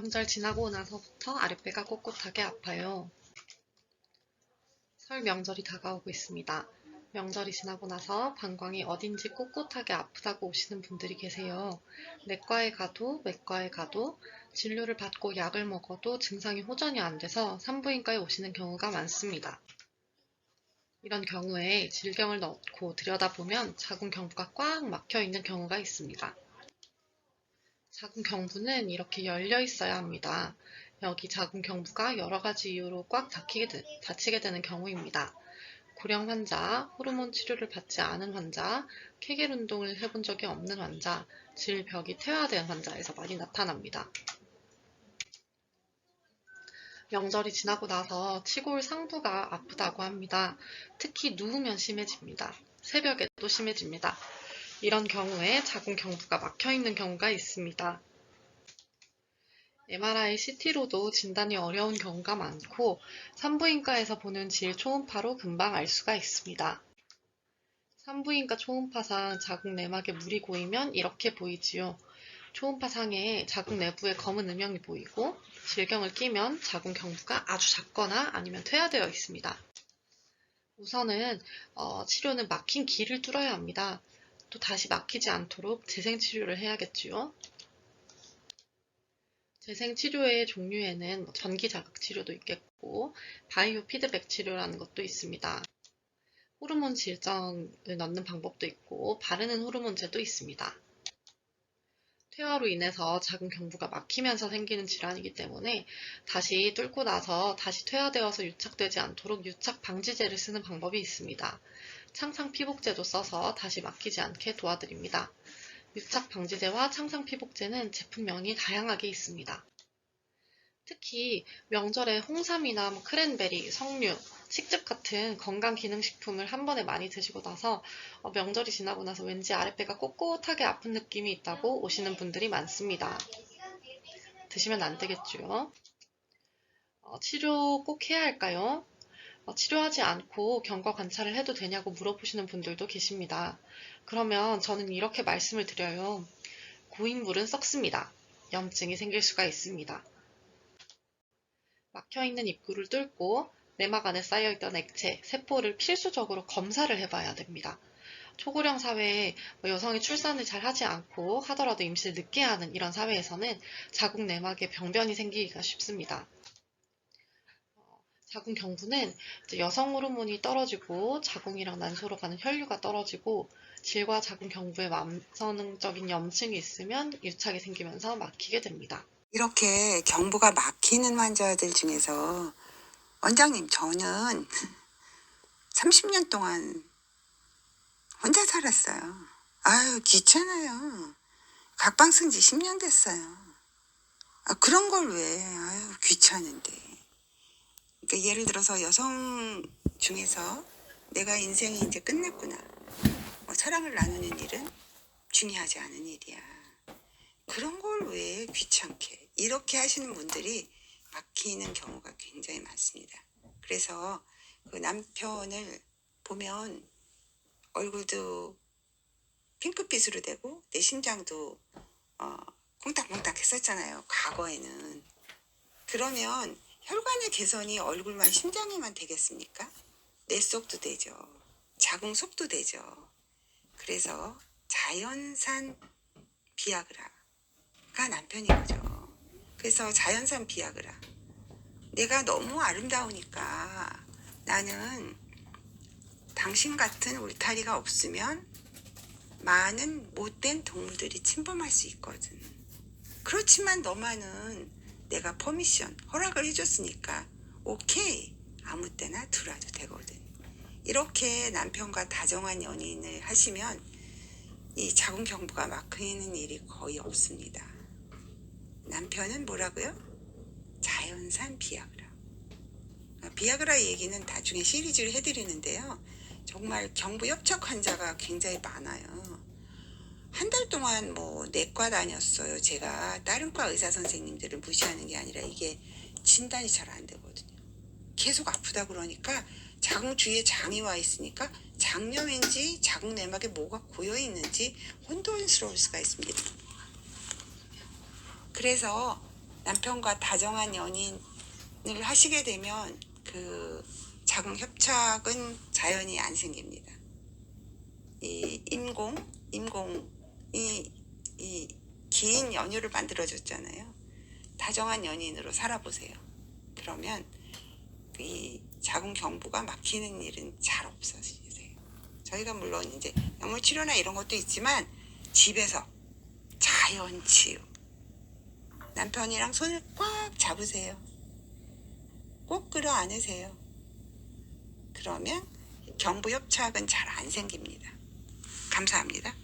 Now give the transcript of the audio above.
명절 지나고 나서부터 아랫배가 꼿꼿하게 아파요. 설 명절이 다가오고 있습니다. 명절이 지나고 나서 방광이 어딘지 꼿꼿하게 아프다고 오시는 분들이 계세요. 내과에 가도 외과에 가도 진료를 받고 약을 먹어도 증상이 호전이 안 돼서 산부인과에 오시는 경우가 많습니다. 이런 경우에 질경을 넣고 들여다보면 자궁경부가 꽉 막혀 있는 경우가 있습니다. 자궁경부는 이렇게 열려 있어야 합니다. 여기 자궁경부가 여러 가지 이유로 꽉 닫히게 되는 경우입니다. 고령 환자, 호르몬 치료를 받지 않은 환자, 케겔 운동을 해본 적이 없는 환자, 질벽이 퇴화된 환자에서 많이 나타납니다. 명절이 지나고 나서 치골 상부가 아프다고 합니다. 특히 누우면 심해집니다. 새벽에도 심해집니다. 이런 경우에 자궁경부가 막혀있는 경우가 있습니다. MRI, CT로도 진단이 어려운 경우가 많고 산부인과에서 보는 질 초음파로 금방 알 수가 있습니다. 산부인과 초음파상 자궁 내막에 물이 고이면 이렇게 보이지요. 초음파상에 자궁 내부에 검은 음영이 보이고 질경을 끼면 자궁 경부가 아주 작거나 아니면 퇴화되어 있습니다. 우선은 치료는 막힌 길을 뚫어야 합니다. 또 다시 막히지 않도록 재생치료를 해야겠지요. 재생치료의 종류에는 전기자극치료도 있겠고 바이오 피드백 치료라는 것도 있습니다. 호르몬 질정을 넣는 방법도 있고 바르는 호르몬제도 있습니다. 퇴화로 인해서 자궁경부가 막히면서 생기는 질환이기 때문에 다시 뚫고 나서 다시 퇴화되어서 유착되지 않도록 유착 방지제를 쓰는 방법이 있습니다. 창상 피복제도 써서 다시 막히지 않게 도와드립니다. 유착 방지제와 창상 피복제는 제품명이 다양하게 있습니다. 특히 명절에 홍삼이나 크랜베리, 석류, 칡즙 같은 건강기능식품을 한 번에 많이 드시고 나서 명절이 지나고 나서 왠지 아랫배가 꼿꼿하게 아픈 느낌이 있다고 오시는 분들이 많습니다. 드시면 안 되겠죠. 치료 꼭 해야 할까요? 치료하지 않고 경과 관찰을 해도 되냐고 물어보시는 분들도 계십니다. 그러면 저는 이렇게 말씀을 드려요. 고인물은 썩습니다. 염증이 생길 수가 있습니다. 막혀있는 입구를 뚫고 내막 안에 쌓여있던 액체, 세포를 필수적으로 검사를 해봐야 됩니다. 초고령 사회에 여성이 출산을 잘 하지 않고 하더라도 임신을 늦게 하는 이런 사회에서는 자궁 내막에 병변이 생기기가 쉽습니다. 자궁 경부는 여성 호르몬이 떨어지고 자궁이랑 난소로 가는 혈류가 떨어지고 질과 자궁 경부에 만성적인 염증이 있으면 유착이 생기면서 막히게 됩니다. 이렇게 경부가 막히는 환자들 중에서 원장님, 저는 30년 동안 혼자 살았어요. 아유, 귀찮아요. 각방 쓴 지 10년 됐어요. 그런 걸 왜, 아유, 귀찮은데. 그러니까 예를 들어서 여성 중에서 내가 인생이 이제 끝났구나. 사랑을 나누는 일은 중요하지 않은 일이야. 그런 걸 왜 귀찮게. 이렇게 하시는 분들이 막히는 경우가 굉장히 많습니다. 그래서 그 남편을 보면 얼굴도 핑크빛으로 되고 내 심장도 콩닥콩닥 했었잖아요, 과거에는. 그러면 혈관의 개선이 얼굴만 심장에만 되겠습니까? 내 속도 되죠. 자궁 속도 되죠. 그래서 자연산 비아그라가 남편인 거죠. 그래서 자연산 비아그라. 내가 너무 아름다우니까 나는 당신 같은 울타리가 없으면 많은 못된 동물들이 침범할 수 있거든. 그렇지만 너만은 내가 퍼미션, 허락을 해줬으니까 오케이, 아무 때나 들어와도 되거든. 이렇게 남편과 다정한 연인을 하시면 이 자궁 경부가 막히는 일이 거의 없습니다. 남편은 뭐라고요? 자연산 비아그라. 비아그라 얘기는 나중에 시리즈를 해드리는데요. 정말 경부 협착 환자가 굉장히 많아요. 한 달 동안 내과 다녔어요. 제가 다른 과 의사 선생님들을 무시하는 게 아니라 이게 진단이 잘 안 되거든요. 계속 아프다 그러니까 자궁 주위에 장이 와 있으니까 장염인지 자궁 내막에 뭐가 고여 있는지 혼돈스러울 수가 있습니다. 그래서 남편과 다정한 연인을 하시게 되면 그 자궁 협착은 자연히 안 생깁니다. 이 임공이 이 긴 연유를 만들어줬잖아요. 다정한 연인으로 살아보세요. 그러면 이 자궁 경부가 막히는 일은 잘 없어지세요. 저희가 물론 이제 약물 치료나 이런 것도 있지만 집에서 자연 치유. 남편이랑 손을 꽉 잡으세요. 꼭 끌어 안으세요. 그러면 경부 협착은 잘 안 생깁니다. 감사합니다.